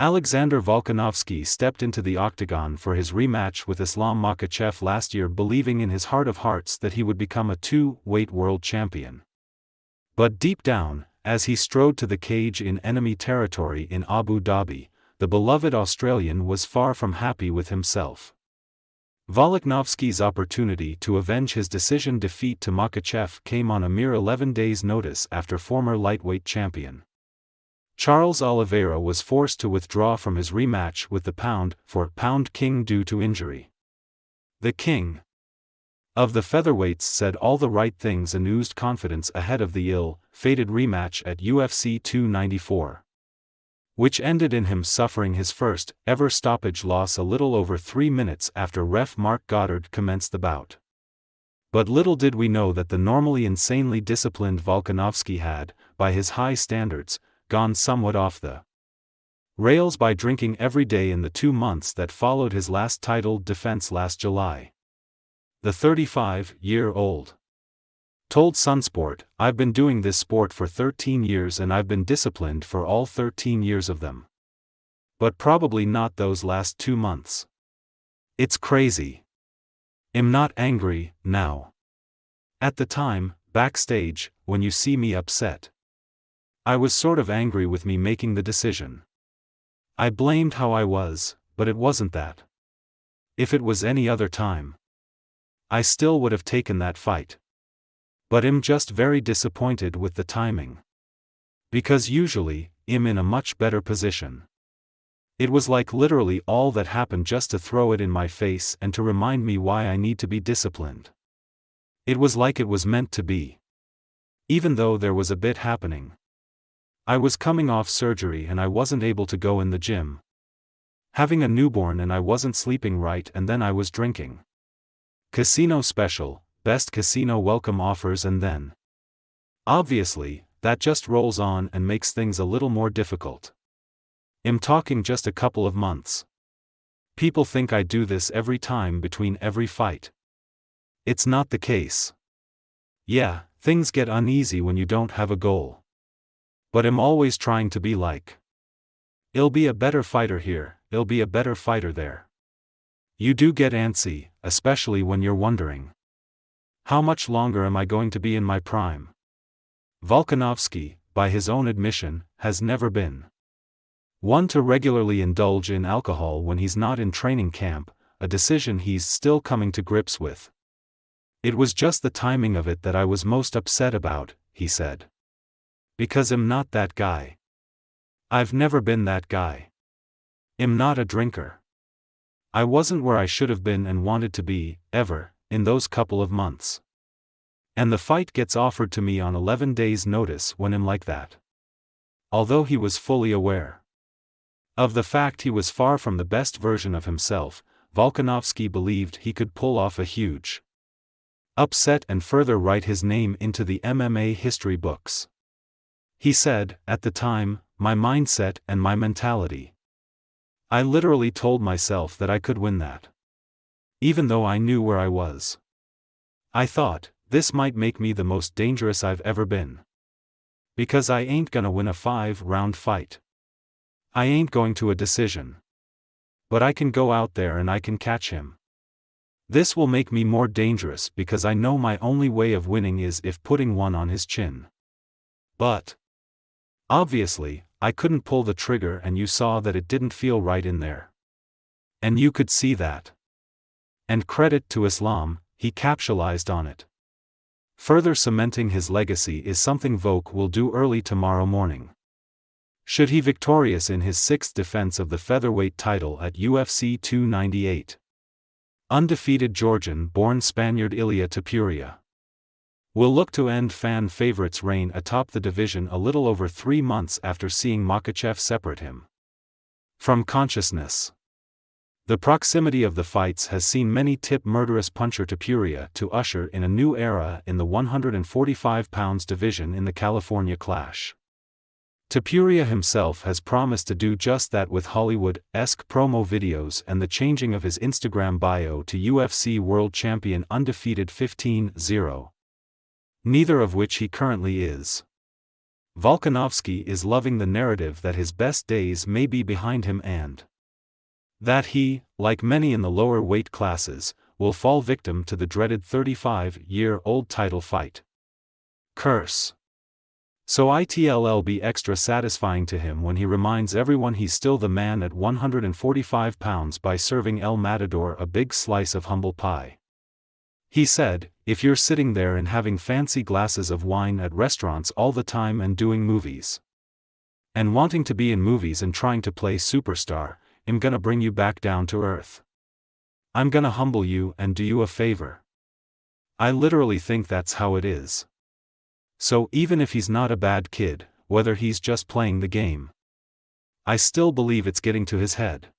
Alexander Volkanovski stepped into the octagon for his rematch with Islam Makhachev last year, believing in his heart of hearts that he would become a two-weight world champion. But deep down, as he strode to the cage in enemy territory in Abu Dhabi, the beloved Australian was far from happy with himself. Volaknovski's opportunity to avenge his decision defeat to Makhachev came on a mere 11 days' notice after former lightweight champion Charles Oliveira was forced to withdraw from his rematch with the pound-for-pound king due to injury. The king of the featherweights said all the right things and oozed confidence ahead of the ill-fated rematch at UFC 294, which ended in him suffering his first-ever stoppage loss a little over 3 minutes after ref Mark Goddard commenced the bout. But little did we know that the normally insanely disciplined Volkanovski had, by his high standards, gone somewhat off the rails by drinking every day in the 2 months that followed his last title defense last July. The 35-year-old told Sunsport, "I've been doing this sport for 13 years and I've been disciplined for all 13 years of them. But probably not those last 2 months. It's crazy. I'm not angry, now. At the time, backstage, when you see me upset, I was sort of angry with me making the decision. I blamed how I was, but it wasn't that. If it was any other time, I still would have taken that fight. But I'm just very disappointed with the timing. Because usually, I'm in a much better position." It was like literally all that happened just to throw it in my face and to remind me why I need to be disciplined. It was like it was meant to be. Even though there was a bit happening. I was coming off surgery and I wasn't able to go in the gym. Having a newborn and I wasn't sleeping right, and then I was drinking. Casino special, best casino welcome offers, and then obviously, that just rolls on and makes things a little more difficult. I'm talking just a couple of months. People think I do this every time between every fight. It's not the case. Yeah, things get uneasy when you don't have a goal. But I'm always trying to be like, I'll be a better fighter here, I'll be a better fighter there. You do get antsy, especially when you're wondering, how much longer am I going to be in my prime? Volkanovski, by his own admission, has never been one to regularly indulge in alcohol when he's not in training camp, a decision he's still coming to grips with. It was just the timing of it that I was most upset about, he said. Because I'm not that guy. I've never been that guy. I'm not a drinker. I wasn't where I should have been and wanted to be, ever, in those couple of months. And the fight gets offered to me on 11 days' notice when I'm like that. Although he was fully aware of the fact he was far from the best version of himself, Volkanovski believed he could pull off a huge upset and further write his name into the MMA history books. He said, at the time, my mindset and my mentality. I literally told myself that I could win that. Even though I knew where I was. I thought, this might make me the most dangerous I've ever been. Because I ain't gonna win a 5-round fight. I ain't going to a decision. But I can go out there and I can catch him. This will make me more dangerous because I know my only way of winning is if putting one on his chin. But obviously, I couldn't pull the trigger, and you saw that it didn't feel right in there. And you could see that. And credit to Islam, he capitalized on it. Further cementing his legacy is something Volk will do early tomorrow morning. Should he victorious in his 6th defense of the featherweight title at UFC 298. Undefeated Georgian-born Spaniard Ilia Topuria will look to end fan favorites' reign atop the division a little over 3 months after seeing Makhachev separate him from consciousness. The proximity of the fights has seen many tip murderous puncher Topuria to usher in a new era in the 145 pounds division in the California Clash. Topuria himself has promised to do just that with Hollywood-esque promo videos and the changing of his Instagram bio to UFC World Champion Undefeated 15-0. Neither of which he currently is. Volkanovski is loving the narrative that his best days may be behind him and that he, like many in the lower weight classes, will fall victim to the dreaded 35-year-old title fight. Curse. So it'll be extra satisfying to him when he reminds everyone he's still the man at 145 pounds by serving El Matador a big slice of humble pie. He said, "If you're sitting there and having fancy glasses of wine at restaurants all the time and doing movies, and wanting to be in movies and trying to play superstar, I'm gonna bring you back down to earth. I'm gonna humble you and do you a favor." I literally think that's how it is. So even if he's not a bad kid, whether he's just playing the game, I still believe it's getting to his head.